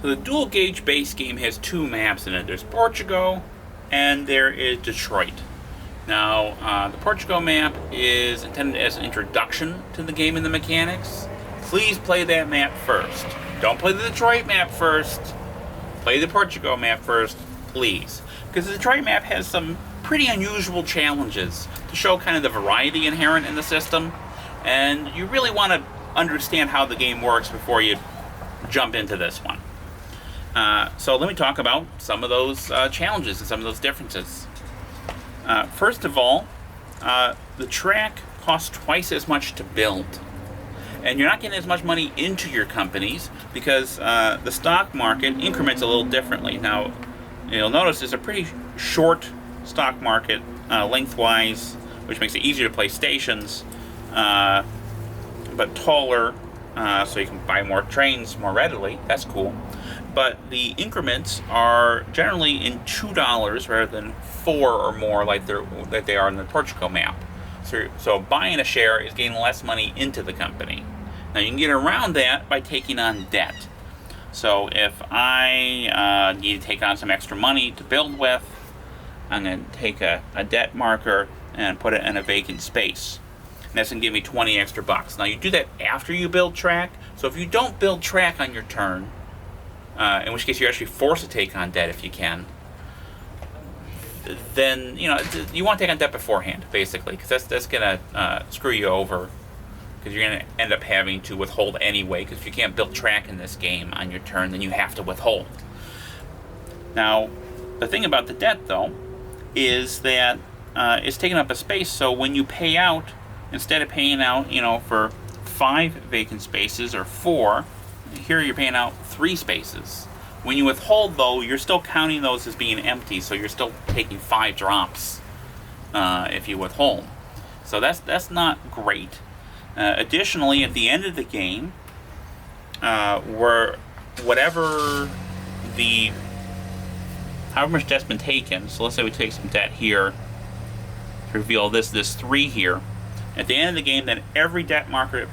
So the dual gauge base game has two maps in it. There's Portugal and there is Detroit. Now, the Portugal map is intended as an introduction to the game and the mechanics. Please play that map first. Don't play the Detroit map first. Play the Portugal map first, please. Because the Detroit map has some pretty unusual challenges to show kind of the variety inherent in the system. And you really want to understand how the game works before you jump into this one. So let me talk about some of those challenges and some of those differences. First of all, the track costs twice as much to build. And you're not getting as much money into your companies because the stock market increments a little differently. Now, you'll notice it's a pretty short stock market lengthwise, which makes it easier to place stations, but taller, so you can buy more trains more readily. That's cool. But the increments are generally in $2 rather than 4 or more like they are in the Portugal map. So buying a share is getting less money into the company. Now you can get around that by taking on debt. So if I need to take on some extra money to build with, I'm going to take a debt marker and put it in a vacant space. And that's going to give me 20 extra bucks. Now you do that after you build track. So if you don't build track on your turn, in which case you're actually forced to take on debt if you can, then you want to take on debt beforehand, basically, because that's going to screw you over, because you're going to end up having to withhold anyway, because if you can't build track in this game on your turn, then you have to withhold. Now, the thing about the debt, though, is that it's taking up a space, so when you pay out, instead of paying out, for 5 vacant spaces or 4, here you're paying out 3 spaces. When you withhold, though, you're still counting those as being empty, so you're still taking 5 drops if you withhold. So that's not great. Additionally, at the end of the game, however much debt's been taken, so let's say we take some debt here to reveal this 3 here. At the end of the game, then every debt marker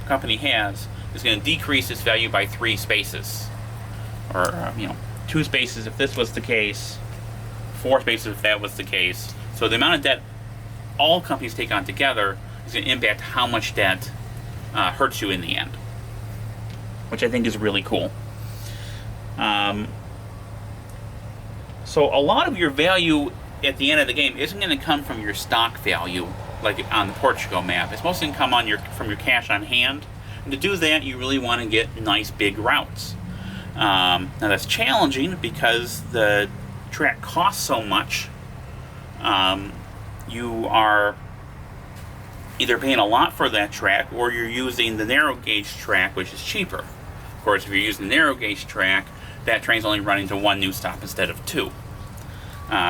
company has is going to decrease its value by 3 spaces. Or, 2 spaces if this was the case, 4 spaces if that was the case. So the amount of debt all companies take on together is going to impact how much debt hurts you in the end, which I think is really cool. So a lot of your value at the end of the game isn't going to come from your stock value, like on the Portugal map. It's mostly going to come from your cash on hand. And to do that, you really want to get nice big routes. Now that's challenging because the track costs so much. You are either paying a lot for that track, or you're using the narrow gauge track, which is cheaper. Of course, if you're using the narrow gauge track, that train's only running to 1 new stop instead of 2.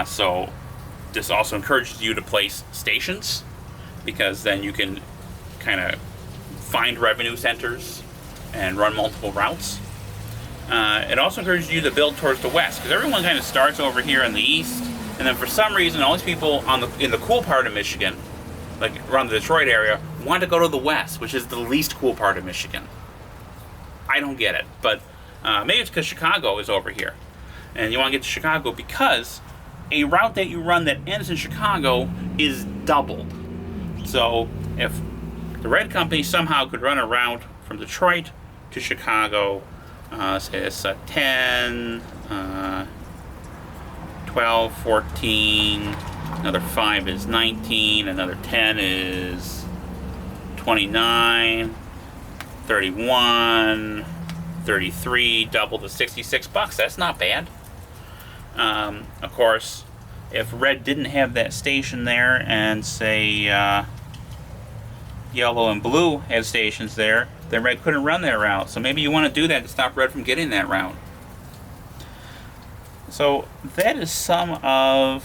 So this also encourages you to place stations, because then you can kind of find revenue centers and run multiple routes. It also encourages you to build towards the west, because everyone kind of starts over here in the east, and then for some reason all these people in the cool part of Michigan, like around the Detroit area, want to go to the west, which is the least cool part of Michigan. I don't get it, but maybe it's because Chicago is over here, and you want to get to Chicago because a route that you run that ends in Chicago is doubled. So if the red company somehow could run a route from Detroit to Chicago, say it's 10, 12, 14, another 5 is 19, another 10 is 29, 31, 33, double to 66 bucks. That's not bad. Of course, if red didn't have that station there, and say yellow and blue had stations there, then red couldn't run that route. So maybe you want to do that to stop red from getting that route. So that is some of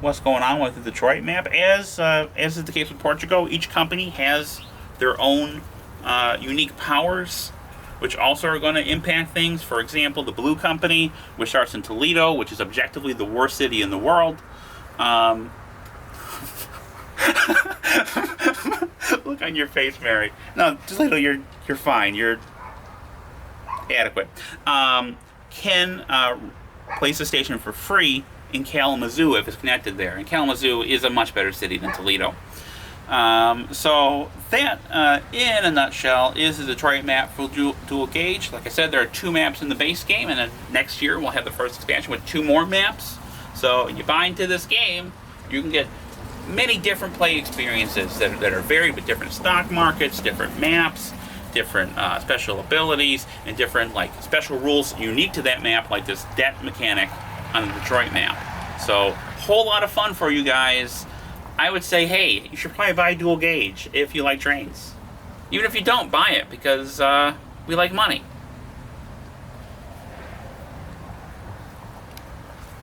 what's going on with the Detroit map. As is the case with Portugal, each company has their own unique powers, which also are going to impact things. For example, the blue company, which starts in Toledo, which is objectively the worst city in the world. Look on your face, Mary. No, Toledo, you're fine. You're adequate. can place a station for free in Kalamazoo if it's connected there. And Kalamazoo is a much better city than Toledo. So that, in a nutshell, is the Detroit map for dual gauge. Like I said, there are 2 maps in the base game, and then next year we'll have the first expansion with 2 more maps. So you buy into this game, you can get many different play experiences that are varied with different stock markets, different maps, different special abilities, and different special rules unique to that map, like this debt mechanic on the Detroit map. So, whole lot of fun for you guys. I would say, hey, you should probably buy dual gauge if you like trains. Even if you don't, buy it, because we like money.